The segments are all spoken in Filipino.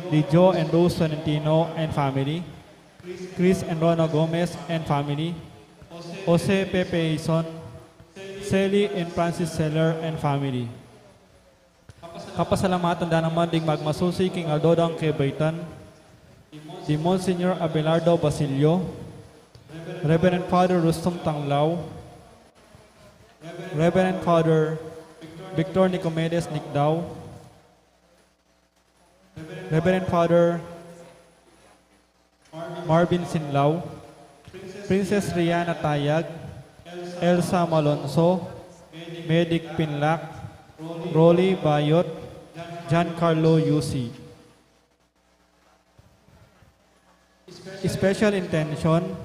Lijo and Rose Tolentino and family, Chris and Rona Gomez and family, Jose Pepe Ison, Sally and Francis Seller and family. Kapasalamatan da naman ding magmasusi king Aldodang Kebaitan, di Monsignor Abelardo Basilio, Reverend Father Rustum Tanglao, Reverend Father Victor Nicomedes Nicdao, Reverend Father Marvin Sinlao, Princess Rihanna Tayag, Elsa Malonzo, Medic Pinlac, Rolly Bayot, Giancarlo Yusi. Special intention,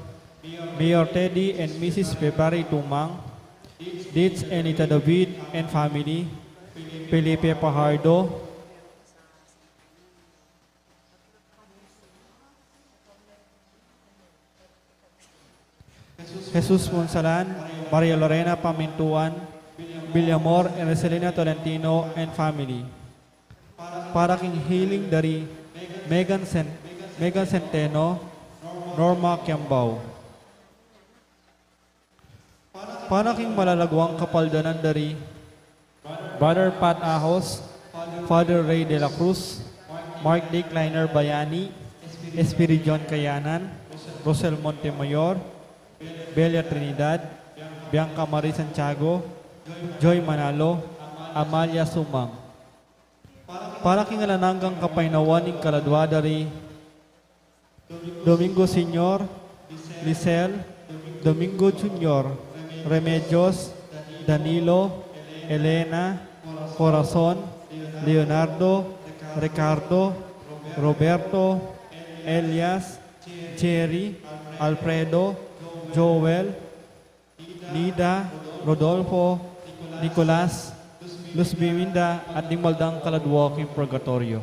Mayor Teddy and Mrs. February Tumang, Ditz and Ita David and family, Felipe Pajardo, Jesus Monsalan, Maria Lorena Pamintuan, Villamor and Roselina Tolentino and family. Para king healing dari Megan Centeno, Norma Kiambao. Para king malalagwang kapaldanan dari Brother Pat Ahos, Father Ray de la Cruz, Mark D. Kleiner Bayani, Espiridion Kayanan, Rosel Montemayor, Belia Trinidad, Bianca Marie Santiago, Joy Manalo, Amalia Sumang. Para kingalananggang kapainawan ng kaladwa dari Domingo Senior, Lisel, Domingo Junior, Remedios, Danilo, Elena, Corazon, Leonardo, Ricardo, Roberto, Elias, Jerry, Alfredo, Joel, Nida, Rodolfo, Nicolas, Luz Biminda at Dimaldang Kaladwalking Purgatorio.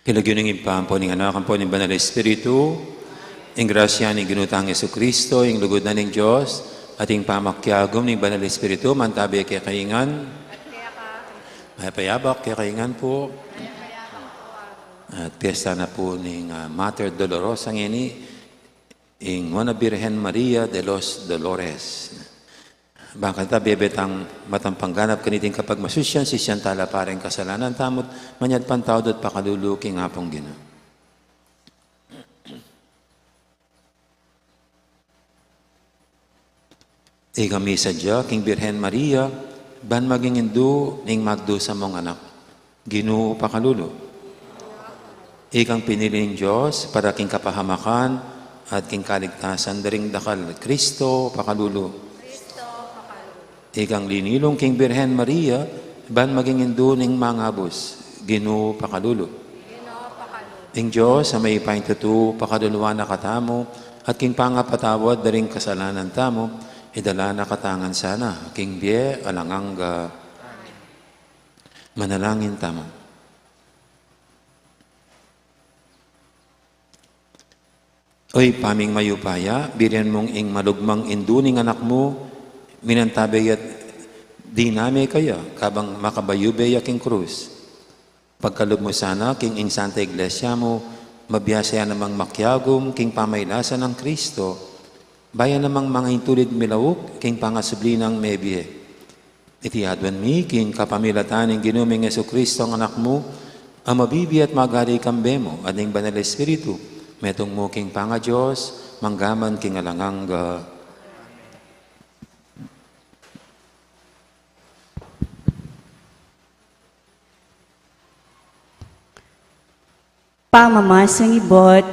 Ilagyuning impampo ng anak ang po ng Banal Espiritu, ang grasya ni Ginutang Jesucristo, ang lugod na ng Diyos, ating pamakyagom ng Banal Espiritu, mantabi kay kaingan, may payabak kay kaingan po, at piyesta na po ng Mater Dolorosa ngini, ang Mona Birhen Maria de los Dolores. Bakit bebet ang matampangganap kaniting kapag masusyan si Siyantala pareng kasalanan tamot manyad pantawd at pakaluluking hapong Ginoo. Kami sadya King Birhen Maria ban maging indu ning magdo sa mong anak Ginoo pakalulo. Ikang piniling Diyos para king kapahamakan at king kaligtasan daring dakal Kristo pakalulo. Ikang linilong King Birhen Maria, ban maging induning mga bus, Ginoo pakalulo. Ing Diyos sa may paintutu, pakaduluan na katamo, at king pangapatawad daring kasalanan tamo, idala na katangan sana, King Bie, alangangga. Manalangin tamo. Oy, paming mayupaya, birian mong ing malugmang induning anak mo, minantabay at dinami kaya kabang makabayubay aking krus. Pagkalog mo sana, king ing Santa Iglesia mo, mabiyasaya namang makyagom, king pamaylasan ng Kristo, bayan namang mga intulid milawok, king pangasubli ng mebie. Itiadwan mi, king kapamilatan ng ginuming Jesucristo ang anak mo, ang mabibi at magari kambe mo, ading Banal Espiritu, metong mo king panga Diyos, manggaman king alangangga. Pamamasang ibot,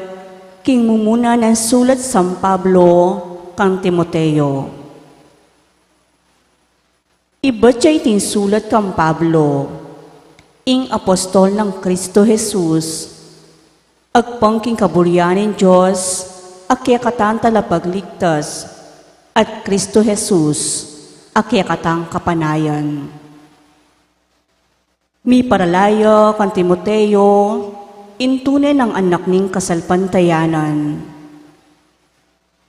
king mumuna ng sulat San Pablo kang Timoteo. Ibot siya iting sulat kang Pablo, ing apostol ng Kristo Jesus, agpang king kaburyanin Diyos, akyakatang talapagligtas, at Kristo Jesus, akyakatang kapanayan. Mi paralayo kang Timoteo, intune ng anak ning kasalpantayanan.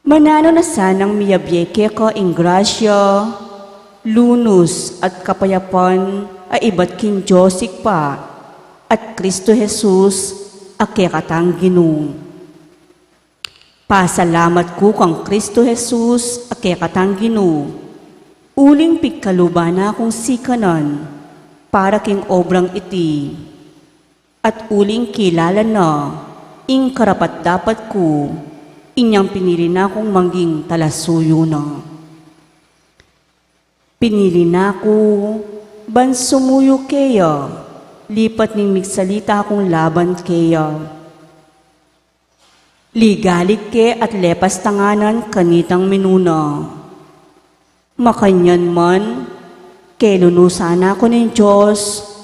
Manano na sanang miyabyeke ko ing grasya, lunos at kapayapan ay iba't king Diyosik pa at Kristo Jesus akyakatang Ginoo. Pasalamat ko kang Kristo Jesus akyakatang Ginoo. Uling pigkalubana kong sikanan para king obrang iti. At uling kilala na, ing karapat dapat ko, inyang pinili na kong mangging talasuyo na. Pinili na ko, ban sumuyo kaya, lipat ning migsalita akong laban kaya. Ligalig ke at lepas tanganan kanitang minuna. Makanyan man, kelunusan ako ng Diyos,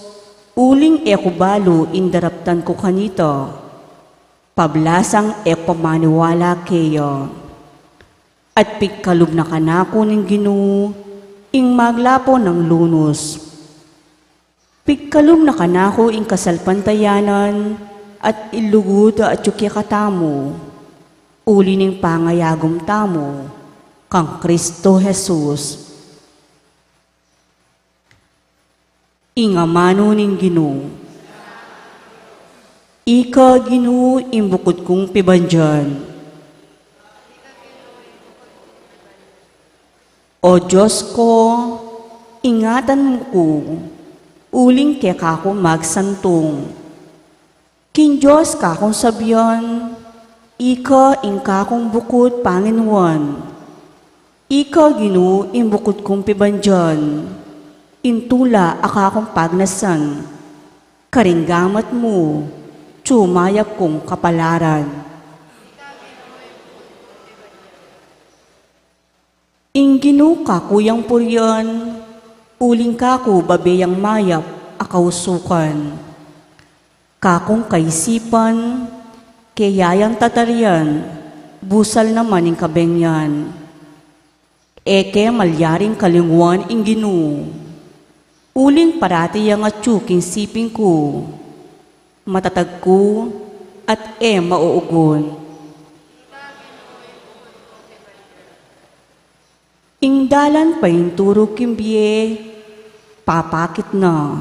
uling ekubalo indaraptan ko kanito, pablasang ekpamaniwala kayo. At pigkalub na kanako ng Ginoo, ing maglapo ng lunos. Pigkalub na kanako ing kasalpantayanan, at ilugod at yukyakatamo, uli ning pangayagom tamo, kang Kristo Jesus. Ingamano ning Ginoo. Ika Ginoo imbukod kong pibandyan. O Diyos ko, ingatan mo ko, uling kaya kako magsantong. King Diyos kakong sabyan, ika ing kakong bukod Panginoon. Ika Ginoo imbukod kong pibandyan. Intula akakong pagnasan, karinggamat mo, tsumayap kong kapalaran. Ing Ginoo kakuyang puryan, uling kako babeyang mayap akausukan. Kakong kaisipan, kayayang tatarian, busal naman ing kabengyan. Eke malyaring kalingwan ing Ginoo. Uling parati yang atsuking siping ko, matatagko, at mauugon. Ingdalan pa yung turo kimbye, papakit na.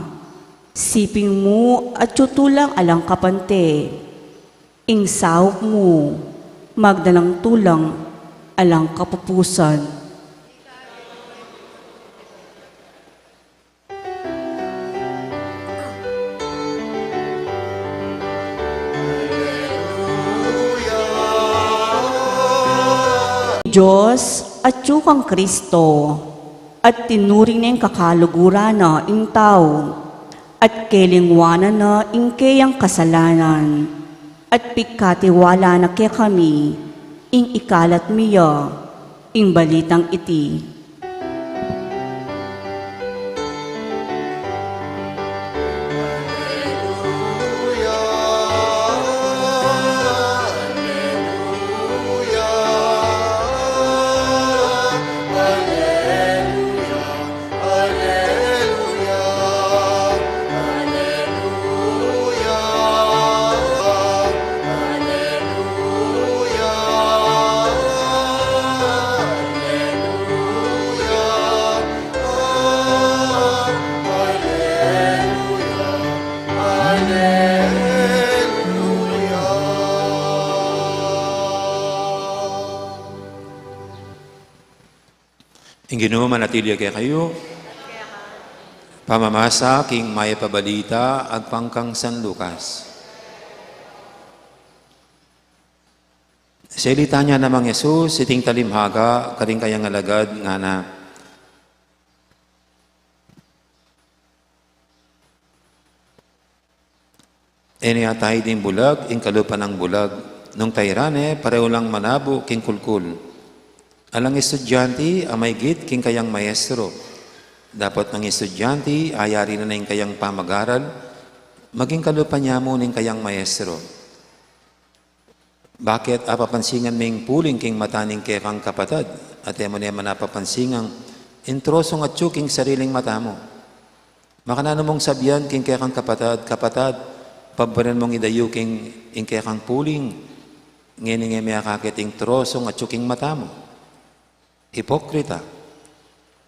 Siping mo at tutulang alang kapante. Ing sahok mo, magdanang tulang alang kapupusan. Diyos at yukang Kristo, at tinuring na yung kakaluguran na ing tao, at kelingwanan na ing kayang kasalanan, at pikatiwala na kaya kami, ing ikalat miya, ing balitang iti. Ang Ginoo manatili kay kayo. Pamamasa king maya pabalita agpangkang San Lucas. Salita niya namang Yesus, siting talimhaga, karing kayang alagad nga na. Eniatay din bulag, ing kalupan ng bulag. Nung tayrane, pareho lang manabo, king kulkul. Alang estudyante, amaygit king kayang maestro. Dapat ng estudyante, ayari na yung kayang pamag-aral, maging kalupan niya mo ng kayang maestro. Bakit apapansingan ming puling king mataning kekang kapatad? At mo niya manapapansingang introsong at tsuking sariling mata mo. Makanano mong sabihan king kekang kapatad, pabaran mong idayo king kekang puling, ngayon may akakiting trosong at tsuking mata mo. Hipokrita,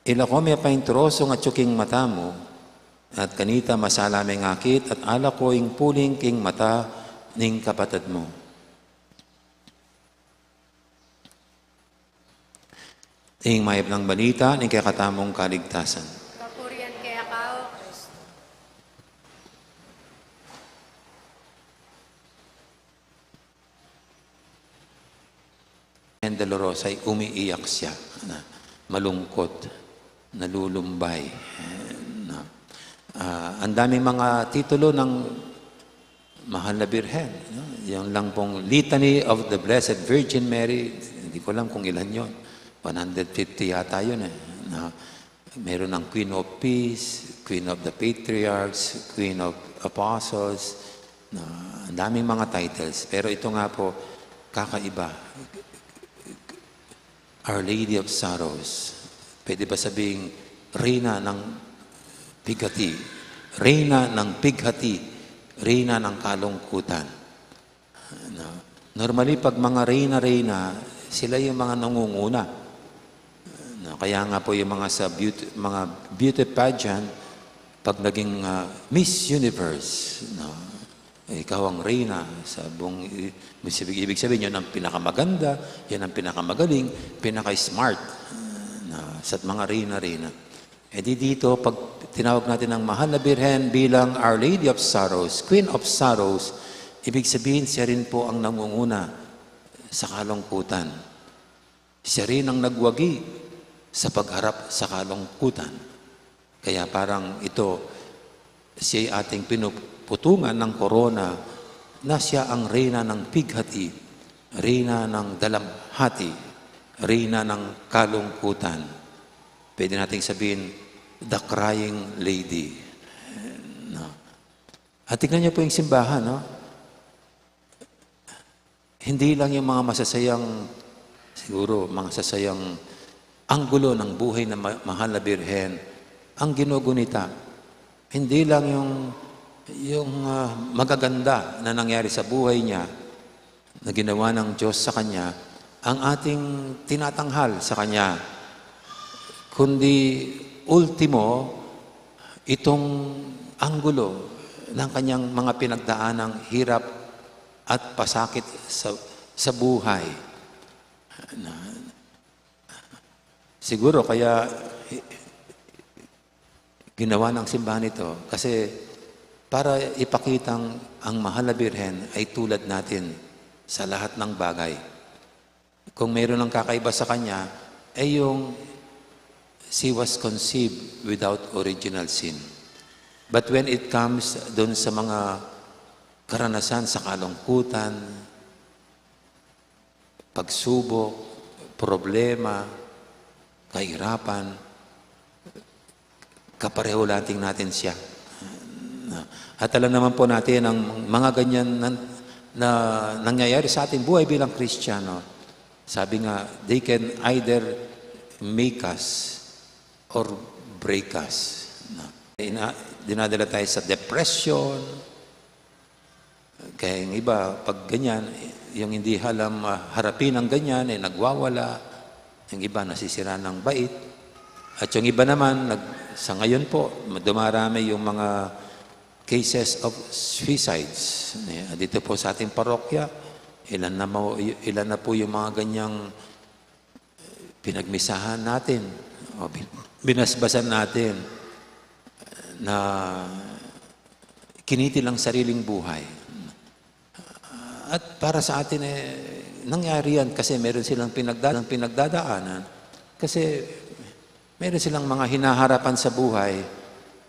ilako may paintrosong at tsuking mata mo, at kanita masala may ngakit, at ala ko ing puling king mata ning kapatid mo. Ing mayab ng balita, ning kakatamong kaligtasan. Kapurian kaya kao, Kristo. And Dolorosa ay umiiyak siya, na malungkot, nalulumbay. Ang daming mga titulo ng Mahal na Birhen. Yung lang pong Litany of the Blessed Virgin Mary, hindi ko alam kung ilan yon. 150 yata yun eh. Meron ng Queen of Peace, Queen of the Patriarchs, Queen of Apostles. Ang daming mga titles. Pero ito nga po, kakaiba. Our Lady of Sorrows. Pwede ba sabing Reyna ng Pighati? Reyna ng Pighati. Reyna ng kalungkutan. Normally, pag mga reyna-reyna, sila yung mga nangunguna. Kaya nga po yung mga sa mga beauty pageant, pag naging Miss Universe, ikaw ang reyna sa buong, ibig sabihin, yun ang pinakamaganda, yan ang pinakamagaling, pinaka-smart sa mga reyna-reyna. E di dito, pag tinawag natin ang Mahal na Birhen bilang Our Lady of Sorrows, Queen of Sorrows, ibig sabihin siya rin po ang nangunguna sa kalungkutan. Siya rin ang nagwagi sa pagharap sa kalungkutan. Kaya parang ito, siya ating pinuputungan ng korona na siya ang reyna ng pighati, reyna ng dalamhati, reyna ng kalungkutan. Pwede nating sabihin, the crying lady. At tignan niyo po yung simbahan, no? Hindi lang yung mga masasayang, siguro, mga sasayang anggulo ng buhay na Mahal na Birhen ang ginugunita. Hindi lang yung yung magaganda na nangyari sa buhay niya, na ginawa ng Diyos sa kanya, ang ating tinatanghal sa kanya. Kundi ultimo, itong anggulo ng kanyang mga pinagdaanang hirap at pasakit sa buhay. Siguro kaya ginawa ng simbahan ito kasi para ipakitang ang mahal na Birhen ay tulad natin sa lahat ng bagay. Kung mayroon ng kakaiba sa kanya, ay yung she was conceived without original sin. But when it comes doon sa mga karanasan sa kalungkutan, pagsubok, problema, kahirapan, kapareho natin siya. At alam naman po natin ang mga ganyan na nangyayari sa ating buhay bilang Kristiyano. Sabi nga, they can either make us or break us. Dinadala tayo sa depression. Kaya yung iba, pag ganyan, yung hindi halam harapin ang ganyan, nagwawala. Yung iba, nasisira ng bait. At yung iba naman, sa ngayon po, dumarami yung mga cases of suicides. Dito po sa ating parokya, ilan na po yung mga ganyang pinagmisahan natin, o binasbasan natin, na kinitilang sariling buhay. At para sa atin, nangyari yan kasi meron silang pinagdadaanan. Kasi meron silang mga hinaharapan sa buhay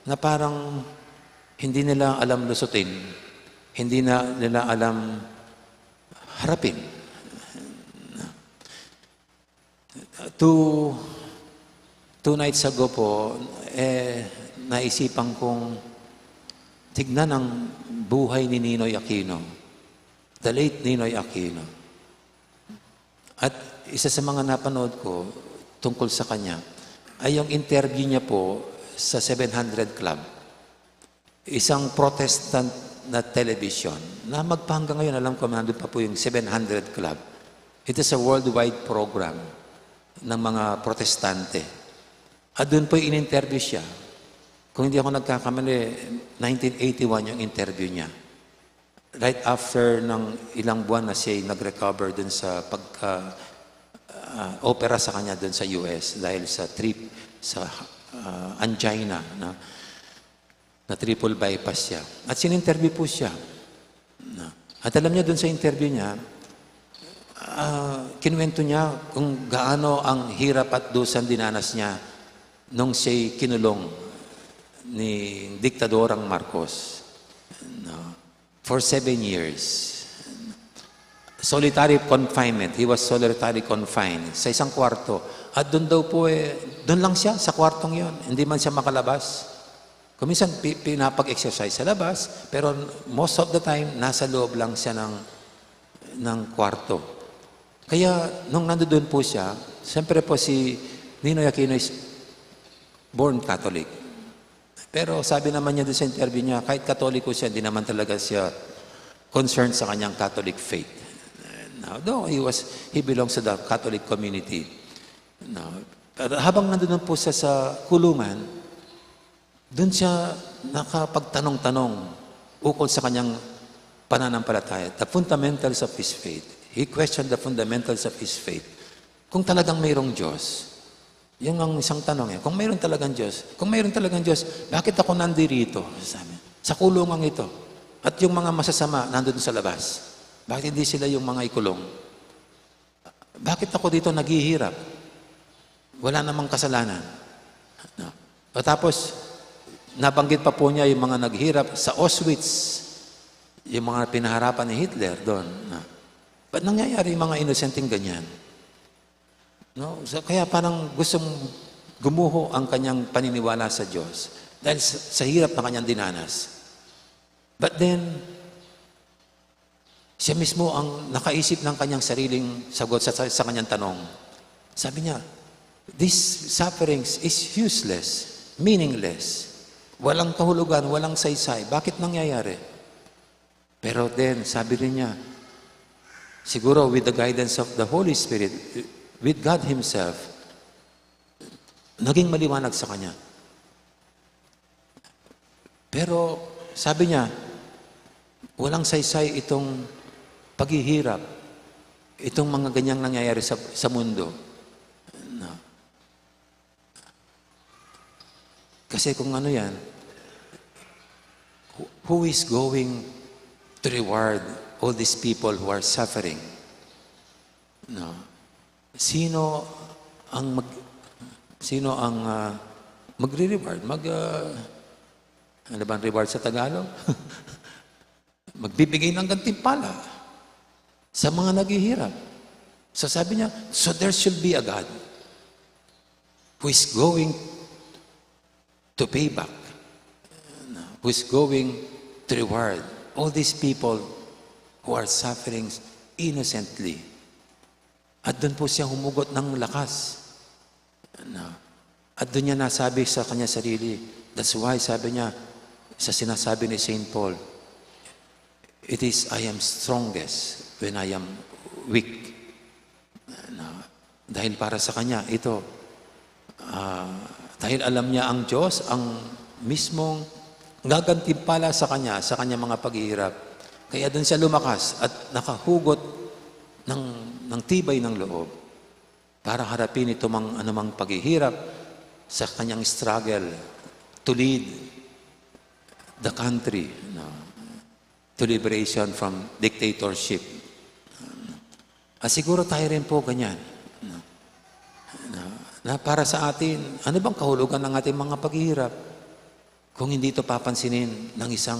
na parang hindi nila alam lusutin, hindi nila alam harapin. Two nights ago po, naisipan kong tignan ang buhay ni Ninoy Aquino, the late Ninoy Aquino. At isa sa mga napanood ko tungkol sa kanya ay yung interview niya po sa 700 Club. Isang Protestant na television na magpahanggang ngayon, alam ko, nandun pa po yung 700 Club. It is a worldwide program ng mga protestante. At doon po in-interview siya. Kung hindi ako nagkakamali, 1981 yung interview niya. Right after ng ilang buwan na siya nag-recover doon sa opera sa kanya doon sa US dahil sa angina na triple bypass siya. At sin-interview po siya. At alam niya doon sa interview niya, kinuwento niya kung gaano ang hirap at dusan dinanas niya nung siya'y kinulong ni Diktadorang Marcos for 7 years. Solitary confinement. He was solitary confined sa isang kwarto. At doon daw po doon lang siya sa kwartong yon. Hindi man siya makalabas. Kuminsan pinapag-exercise sa labas, pero most of the time, nasa loob lang siya ng kwarto. Kaya, nung nandoon po siya, siyempre po si Ninoy Aquino is born Catholic. Pero sabi naman niya doon sa interview niya, kahit Katoliko siya, hindi naman talaga siya concerned sa kanyang Catholic faith. Now, though he belongs to the Catholic community. Now, pero habang nandoon po siya sa kulungan, doon siya nakapagtanong-tanong ukol sa kanyang pananampalataya, the fundamentals of his faith. He questioned the fundamentals of his faith. Kung talagang mayroong Diyos, yun ang isang tanong niya. Kung mayroon talagang Diyos, bakit ako nandirito? Sabi, sa kulungan ito. At yung mga masasama nandun sa labas. Bakit hindi sila yung mga ikulong? Bakit ako dito naghihirap? Wala namang kasalanan. No. Tapos, nabanggit pa po niya yung mga naghirap sa Auschwitz, yung mga pinaharapan ni Hitler doon. Ba't nangyayari yung mga inosenteng ganyan? No? So, kaya parang gustong gumuho ang kanyang paniniwala sa Diyos dahil sa hirap na kanyang dinanas. But then, siya mismo ang nakaisip ng kanyang sariling sagot sa kanyang tanong. Sabi niya, this sufferings is useless, meaningless. walang kahulugan, walang saysay. Bakit nangyayari? Pero then, sabi rin niya, siguro with the guidance of the Holy Spirit, with God Himself, naging maliwanag sa kanya. Pero sabi niya, walang saysay itong paghihirap, itong mga ganyang nangyayari sa mundo. No. Kasi kung ano yan, who is going to reward all these people who are suffering? No. Sino ang magre-reward? Ano ba ang reward sa Tagalog? Magbibigay ng gantimpala sa mga naghihirap. So sabi niya, so there should be a God who is going to pay back, who is going to reward all these people who are suffering innocently. At doon po siya humugot ng lakas. At doon niya nasabi sa kanya sarili, that's why sabi niya, sa sinasabi ni St. Paul, it is, I am strongest when I am weak. Dahil para sa kanya, ito, dahil alam niya ang Diyos, ang mismong gagantimpala sa kanya mga paghihirap. Kaya doon siya lumakas at nakahugot ng tibay ng loob para harapin ito anumang paghihirap sa kanyang struggle to lead the country to liberation from dictatorship. At siguro tayo rin po ganyan. Na para sa atin, ano bang kahulugan ng ating mga paghihirap kung hindi ito papansinin ng isang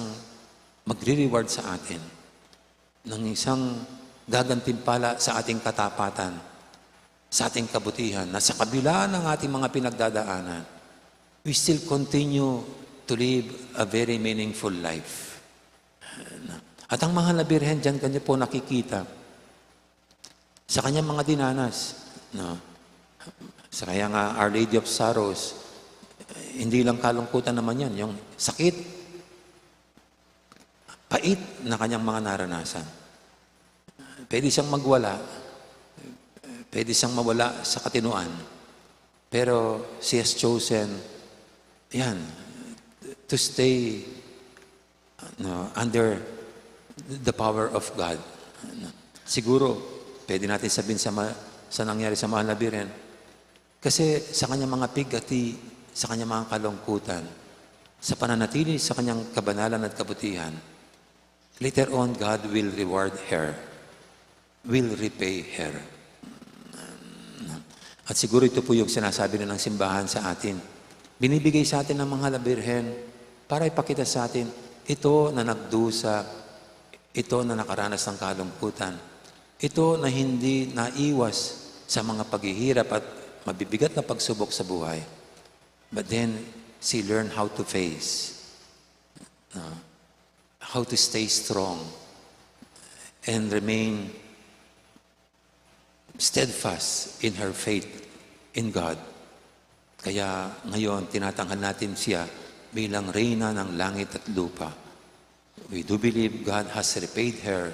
magre-reward sa atin, ng isang gagantimpala sa ating katapatan, sa ating kabutihan, na sa kabila ng ating mga pinagdadaanan, we still continue to live a very meaningful life. At ang mahal na Birhen, dyan kanya po nakikita sa kanyang mga dinanas. No? Sa kaya nga, Our Lady of Sorrows, hindi lang kalungkutan naman yan, yung sakit, pait na kanyang mga naranasan. Pwede siyang magwala, pwede siyang mawala sa katinuan, pero she has chosen, yan, to stay under the power of God. Siguro, pwede natin sabihin sa nangyari sa mahal na Birhen, kasi sa kanyang mga pigati, sa kanyang mga kalungkutan, sa pananatili sa kanyang kabanalan at kabutihan, later on, God will reward her, will repay her. At siguro ito po yung sinasabi na ng simbahan sa atin. Binibigay sa atin ng mga Birhen para ipakita sa atin, ito na nagdusa, ito na nakaranas ng kalungkutan, ito na hindi naiwas sa mga paghihirap at mabibigat na pagsubok sa buhay. But then, she learned how to face, how to stay strong, and remain steadfast in her faith in God. Kaya ngayon, tinatanghal natin siya bilang reyna ng langit at lupa. We do believe God has repaid her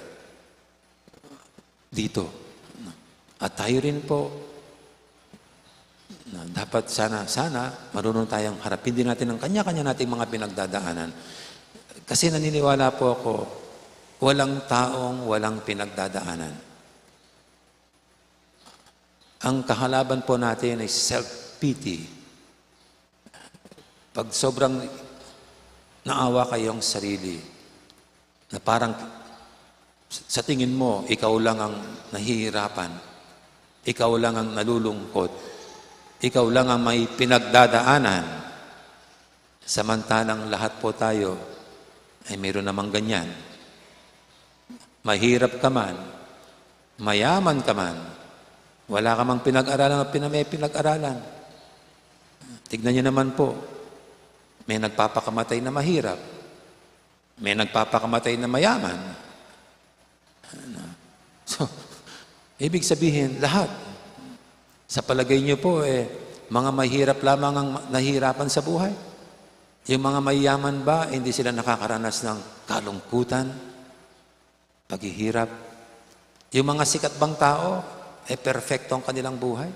dito. At tayo rin po, dapat sana marunong tayong harapin din natin ang kanya-kanya nating mga pinagdadaanan. Kasi naniniwala po ako, walang taong walang pinagdadaanan. Ang kahalaban po natin ay self-pity. Pag sobrang naawa kayong sarili, na parang sa tingin mo, ikaw lang ang nahihirapan, ikaw lang ang nalulungkot, ikaw lang ang may pinagdadaanan, samantalang lahat po tayo ay mayroon namang ganyan. Mahirap ka man, mayaman ka man, wala ka mang pinag-aralan o may pinag-aralan. Tignan niyo naman po, may nagpapakamatay na mahirap, may nagpapakamatay na mayaman. So, ibig sabihin, lahat. Sa palagay niyo po, mga mahirap lamang ang nahihirapan sa buhay. Yung mga mayayaman ba, hindi sila nakakaranas ng kalungkutan, paghihirap? Yung mga sikat bang tao, perfecto ang kanilang buhay?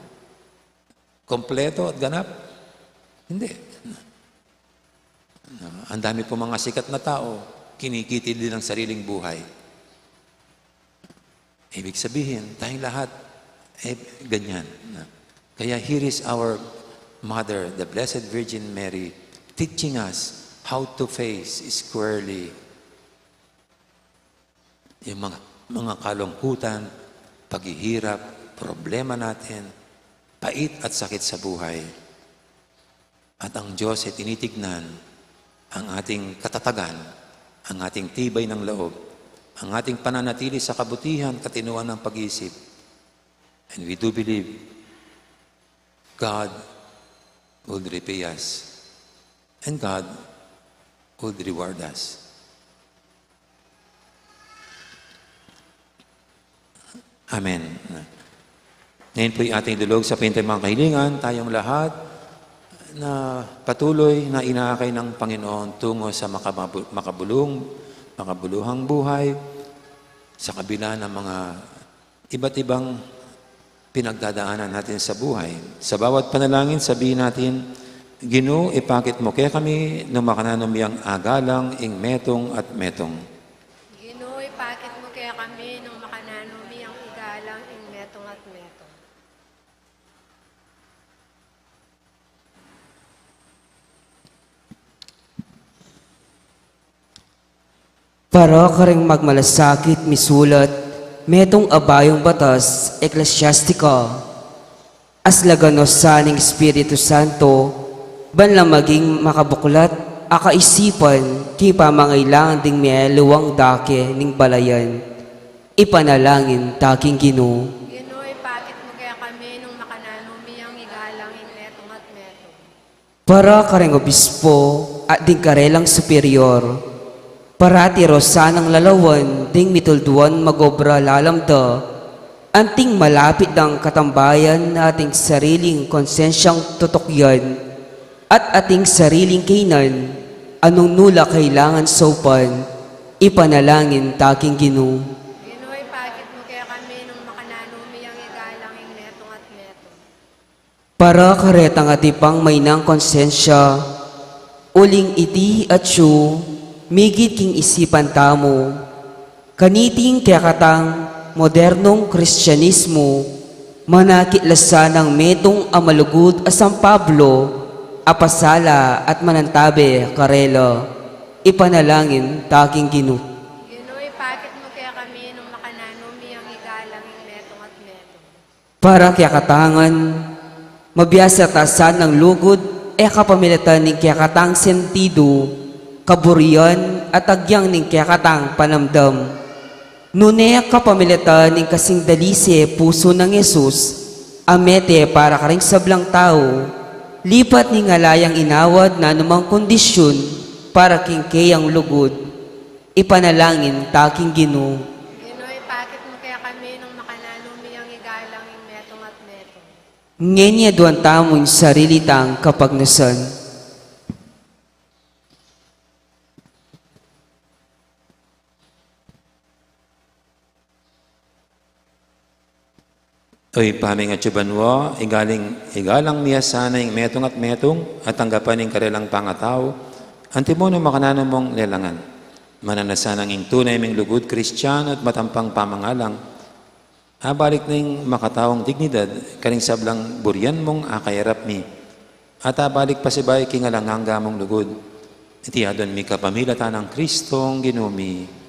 Kompleto at ganap? Hindi. Ang dami po mga sikat na tao, kinikitid din ang sariling buhay. Ibig sabihin, tayong lahat, ganyan. Kaya here is our Mother, the Blessed Virgin Mary, teaching us how to face squarely yung mga kalungkutan, paghihirap, problema natin, pait at sakit sa buhay. At ang Diyos ay tinitignan ang ating katatagan, ang ating tibay ng loob, ang ating pananatili sa kabutihan, katinuan ng pag-iisip. And we do believe God will repay us. And God will reward us. Amen. Ngayon po'y ating dulog sa pintay mga kahilingan, tayong lahat na patuloy na inaakay ng Panginoon tungo sa makabuluhang buhay sa kabila ng mga iba't ibang pinagdadaanan natin sa buhay. Sa bawat panalangin, sabihin natin, Ginoo, ipakit mo kaya kami numakananomiyang agalang ing metong at metong. Ginoo, ipakit mo kaya kami nung makananumi ang igalang ing metong at metong. Para ka ring magmalasakit, misulat, metong abayong batas, eklesyastika, as laganos saning Espiritu Santo, banlang maging makabuklat, akaisipan, ki pamangailangan ding may luwang dake ning balayan, ipanalangin taking Ginoo. Ginoo, ipakit mo kaya kami nung makananumi ang igalang ing metong at metong. Para ka ring obispo, at ding karelang superior, parati rosanang lalawan, ding mitulduan magobra lalamda, anting malapit ng katambayan na ating sariling konsensyang tutokyan, at ating sariling kainan, anong nula kailangan sopan, ipanalangin taking Ginoo. Ginoo, ipakit mo kaya kami nung makananumi ang igalang ing metong at metong. Para karetang atipang may nang konsensya, uling iti at siyo, migit king isipan tamo, kaniting kakatang modernong Kristyanismo, manakitlasa ng metong amalugod asang Pablo, apasala at manantabe karelo, ipanalangin taking Ginoo. Ginoo, ipakit mo kaya kami nung makananumi ang igalang ing metong at metong. Para kakatangan, mabiyasa tasan ng lugod, kapamilatan ng kakatang sentido, kaburian at agyang ng kakatang panamdam. Nune kapamilatan ng kasing dalise puso ng Yesus, amete para karing sablang tao, lipat ni ngalayang inawad na anumang kondisyon para kingkayang lugod, ipanalangin taking Ginoo. Ginoo, ipakit mo kaya kami nung makananumi ang igalang ing metong at metong. Ngenya duwan tamon sarili tang kapagnasan. Oy, paming at subanwa, igalang miya sana yung metong at tanggapan ng karelang pangataw, antimono makanano mong lelangan. Mananasanang ing tunay ming lugod Kristiyano at matampang pamangalang, abalik na yung makatawang dignidad, karing sablang buryan mong akayarap mi, at abalik pasibay kingalanganga mong lugod. Itiyadon mi kapamilata ng Kristong ginumi.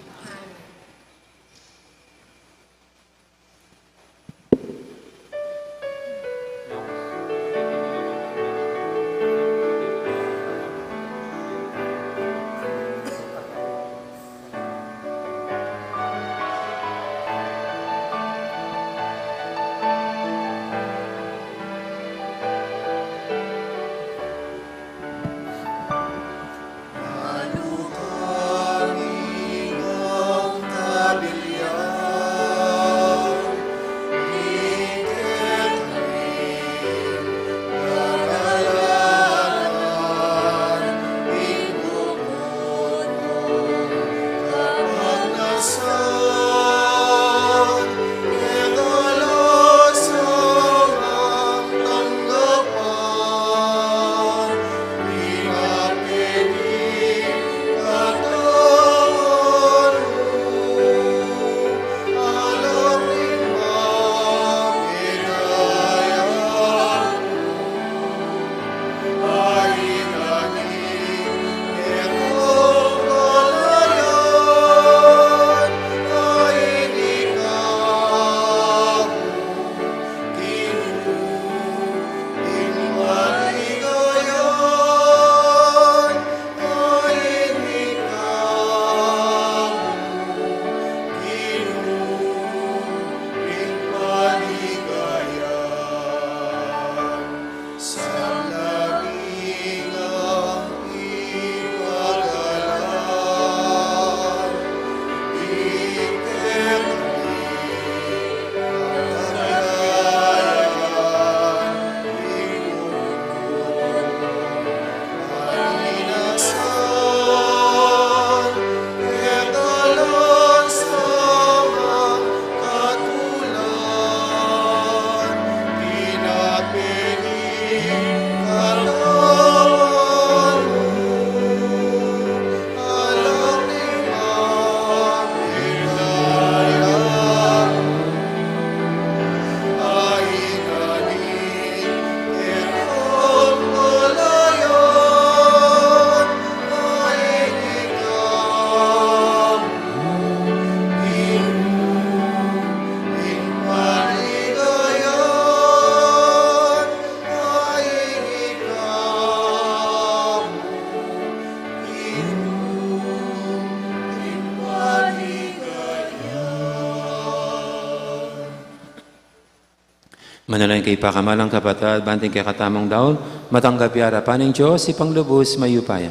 Manalangin kay pakamalang kapatid, banting kay katamang daon, matanggap harapan ng Diyos, ipanglubos mayupaya.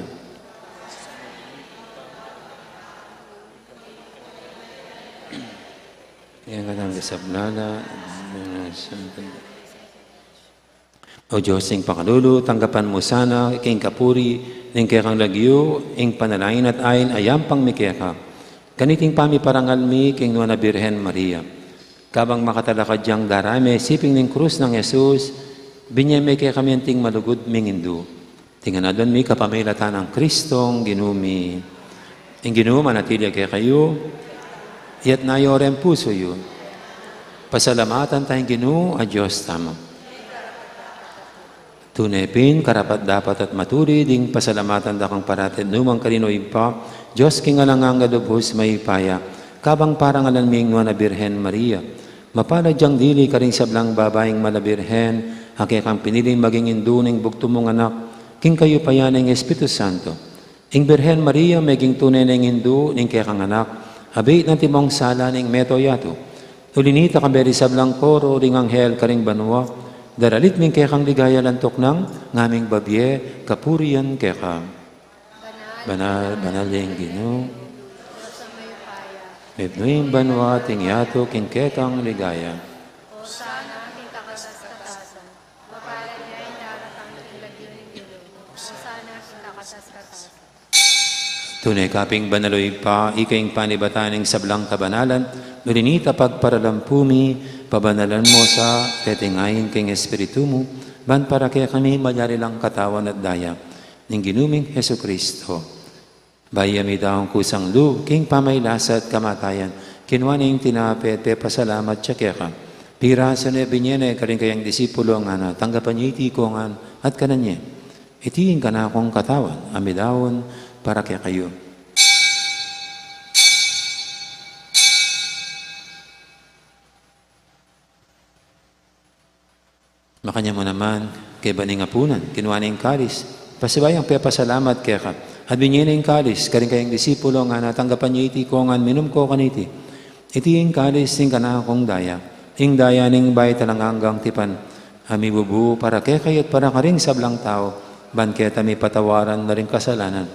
Yan ka ng sablala, o Diyos, ing pakalulu, tanggapan mo sana, king kapuri, ing kekang lagyo, ing panalangin at ayin, ayam pang mikeka. Kaniting pami parangal mi, king nuwa na Birhen Maria. Kabang makatalakad diyang darame, siping ning krus ng Jesus, binyeme kay kami anting malugod mingindu. Tingan na doon mi kapamilatan ng Kristong ginumi. Ing ginuma natilya kay kayo, yat nayorem puso yun. Pasalamatan tayong ginu, a Diyos tama. Tunepin, karapat dapat at maturi, ding pasalamatan dakang parated, numang kanino ipa, Diyos king alangang gadubos may paya, kabang parang alan ming na Birhen Maria. Mapalad diyang dili ka rin sablang babaeng malabirhen, hake kang piniling maging induning bugto mong anak, king kayo payaning Espiritu Santo. Ing Birhen Maria, meging tunay ng hindu, ning kaya kang anak, habit ng timong sala ning meto yato. Ulinita ka beri sablang koro, ring anghel ka ring banwa, daralit ming kaya kang ligaya lantok ng ngaming babye, kapurian kaya ka. Banal, banal yung Ginoo. Mipnuing banwa, tingyato, kingketang ligaya. O sana aking kakatas-katasan, mapalad niya ay daratang ilagyo ng Ginoo. O sana aking kakatas-katasan. Tunay kaping banaloy pa, ikaing panibataning sablang kabanalan, nulinita pagparalampumi, pabanalan mo sa tetingayin king Espiritu mo, ban para kaya kami magyari lang katawan at daya, ng ginuming Heso Kristo. Bayami daong kusang lu, king pamaylasa at kamatayan, kinwaning tinapet, pasalamat siya kaya ka. Pirasan na binyene, karing kayang disipulo nga na, tanggapan niyo itikongan at kananya. Itiin ka na akong katawan, amidawon, para kaya kayo. Makanya mo naman, kay baning apunan, kinuha na yung kalis. Pasibayang pasalamat kaya ka. At binyin na yung kalis, karing kayang disipulo nga natanggapan niyo iti kongan, minum ko kaniti. Iti yung kalis, ting kana akong daya. Ing daya ning bay talang hanggang tipan. Ami bubu, para kaya kayo't para ka rin sablang tao, ban kaya tami patawaran na rin kasalanan.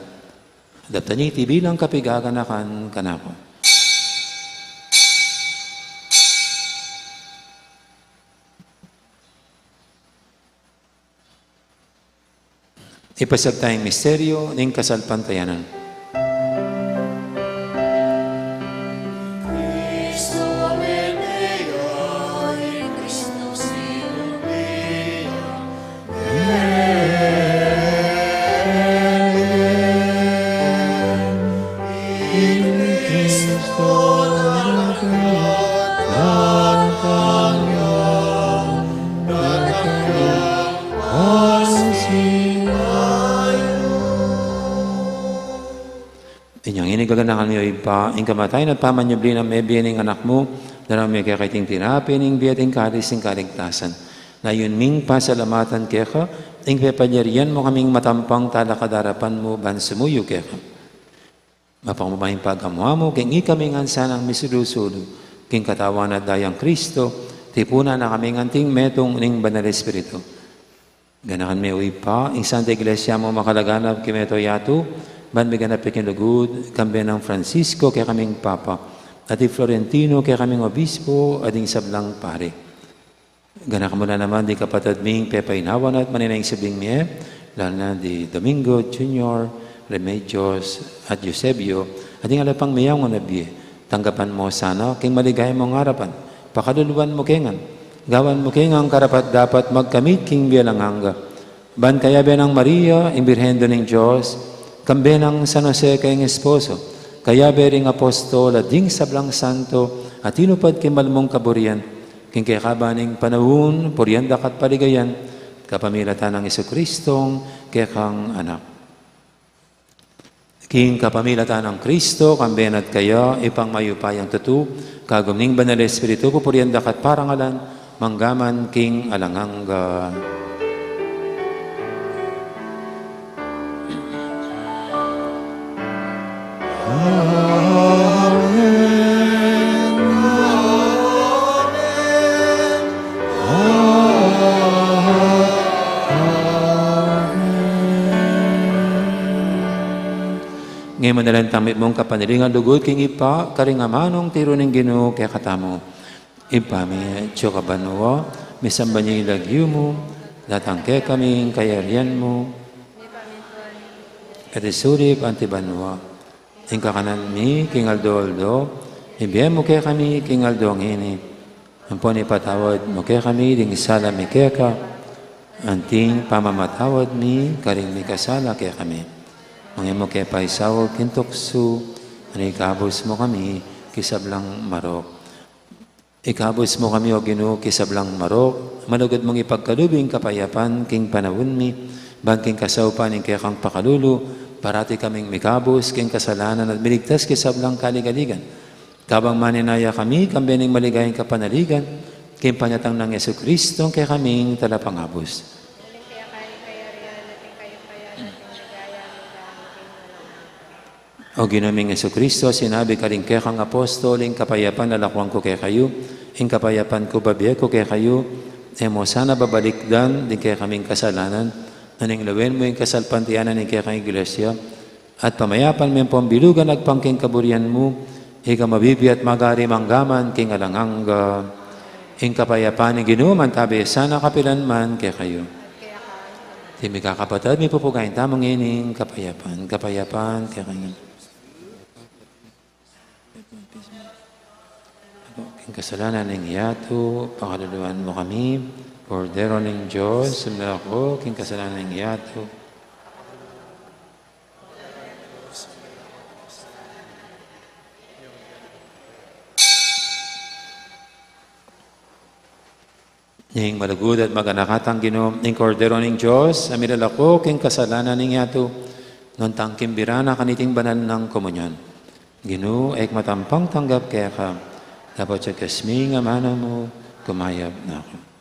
Dapta niyo iti bilang kapigaganakan kanako. Ipasag tayong misteryo ng kasalpantayanan. Inyong inigaganakan niyo ipa, ing kamatay na pamanyabli na may biyaning anak mo, darami kaya kaiting tinapi, ing biyating kalis, ing kaligtasan. Na yun ming pasalamatan kaya ka, ing pepalyarian mo kaming matampang talakadarapan mo, ban sumuyo kaya ka. Mapangmamayang pagkamuha mo, king ikaming ansanang misulusulu, king katawan at dayang Kristo, tipuna na kaming anting metong ning banal Espiritu. Ganakan may uipa, ing Santa Iglesia mo makalaganap kimeto yato, ban may ganap ikin lugod, kambi ng Francisco kaya kaming Papa, at Florentino kaya kaming Obispo, ading sablang pare. Ganak mo na naman di kapatid ming pepainawan at maninayang sabing miye, lalo na di Domingo, Junior, Remedios, at Eusebio, ading alapang miyaw nga nabiye. Tanggapan mo sana, king maligay mong harapan, pakaduluan mo kengan, gawan mo kengang karapat dapat magkamit king biyalang hangga. Ban kaya benang Maria, imbirhendo ng Diyos, kambe ng San Jose kayong esposo, kaya bering apostol at ding sablang santo, at inupad kimalmong kaburian, king kaya kabaning panahon, puryandak at paligayan, kapamilatan ng Jesucristong kaya kang anak. King kapamilatan ng Kristo, kamben at kaya, ipang mayupayang tutu, kagumning banal Espiritu, pupuryandak at parangalan, manggaman king alangangga. Amen. Amen. Ngayon mo nalang tamit mong kapanilingan lugod king ipa, karingamanong tiro ng Ginoo kaya katamo. Ipami, tiyo ka banuwa, misamba niya ilagyo mo, datangke kaming kayarian mo, katisurip antibanwa. Ing kakanan mi, king aldo-aldo, ibiyem mo kaya kami, king aldo ang ini. Ang po ni patawad mo kaya kami, ding isala mi kaya ka, anting pamamatawad mi, karing mi kasala kaya kami. Ang imo kaya paisawag kintoksu, anikabos mo kami, kisablang marok. Ikabos mo kami, o Ginoo, kisablang marok, manugod mong ipagkalubing kapayapan, king panawin mi, bangking kasaupan, ing kaya kang pakalulu, parati kaming mikabos, king kasalanan, at miligtas kisablang kaligaligan. Kabang maninaya kami, kambining maligayang kapanaligan, king panyatang ng Yesu Kristo, kaya kaming talapangabos. Muling kaya kayo kayarian, natin kayo kaya, natin ligaya, O ginaming Yesu Kristo, sinabi ka rin kaya kang apostol, ing kapayapan lalakwang ko kaya kayo, ing kapayapan ko babiya ko kaya kayo, mo sana babalikdan, din kaya kaming kasalanan, naning lawin mo yung kasalpantianan ng kaya kang iglesia, at pamayapan mo yung pambilugan nagpangking kaburian mo, ika mabibi at magari manggaman, king alangangga, ing kapayapan ng ginuman, tabi sana kapilan man kaya kayo. Timi kakapatid, may pupugayin tamang ining kapayapan, kapayapan kaya kayo. King kasalanan ng yato, pakaluluan mo kami, Cordero ng Diyos, sumila ko, king kasalanan ng yato. Ning malagud at maganakatang Ginoo, ning Cordero ng Diyos, amilala ko, king kasalanan ng yato, nung tangkim birana kaniting banal ng komunyon. Ginoo, ek matampang tanggap kaya ka, dapat sa kasmi nga mana mo, kumayab na ako.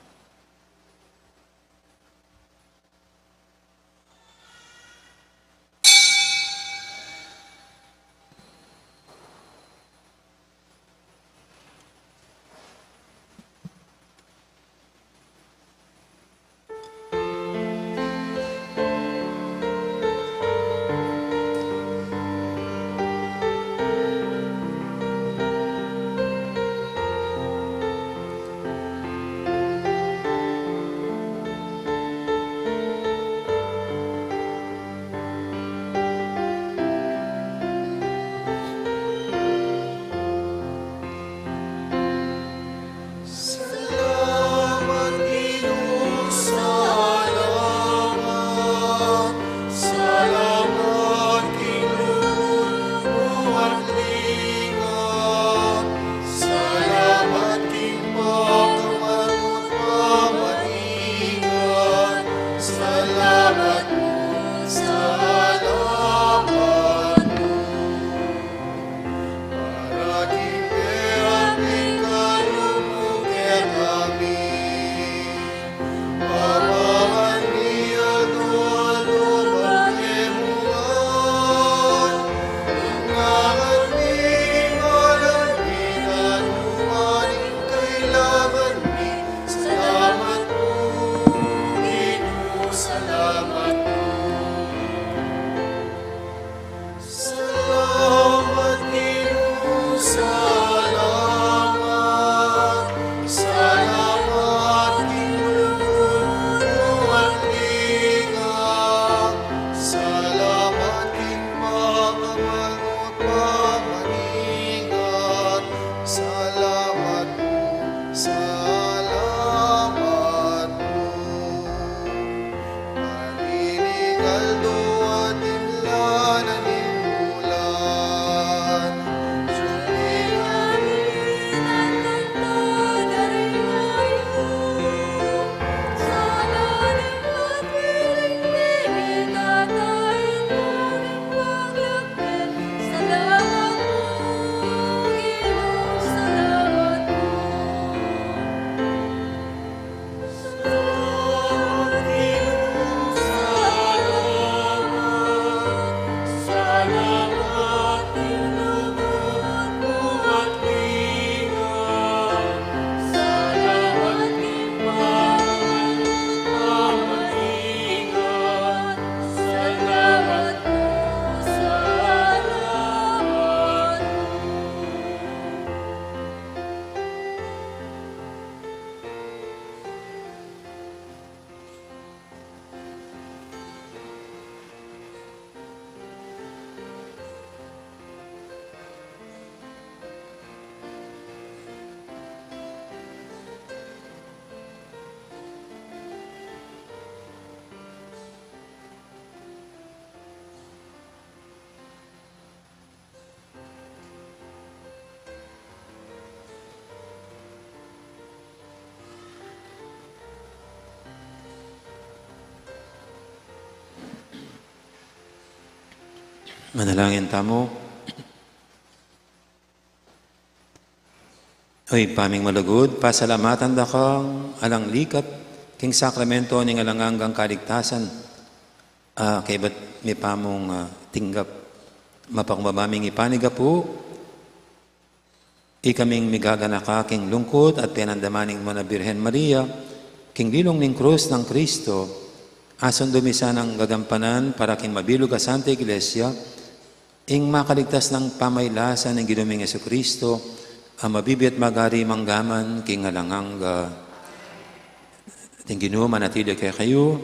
Manalangin tamo. Oy, paming malugod, pasalamatan da kang alang likat, king sakramento ning alanganggang kaligtasan. Kay ba't may pamong tinggap, mapakmabaming ipaniga po, ikaming migaganaka king lungkot at pinandamaning mo na Birhen Maria, king lilong ning krus ng Kristo, ason dumisa ng gagampanan para king mabilog a Santa Iglesia, ing makaligtas ng pamaylasan ng ginuming Yesu Kristo, ang mabibit magari manggaman king alangang ting Ginoo manatili kay kayo.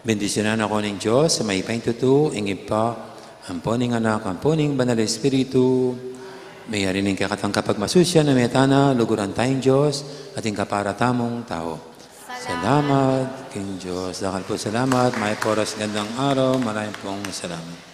Bendisyonan ako ng Diyos sa may paintutu, ingip pa, amponing anak, amponing banal Espiritu, may harining kakatang kapag masusya na metana, luguran tayong Diyos, ating kaparatamong tao. Salamat, King Diyos. Dakal po salamat, may poras gandang araw, maraming pong salamat.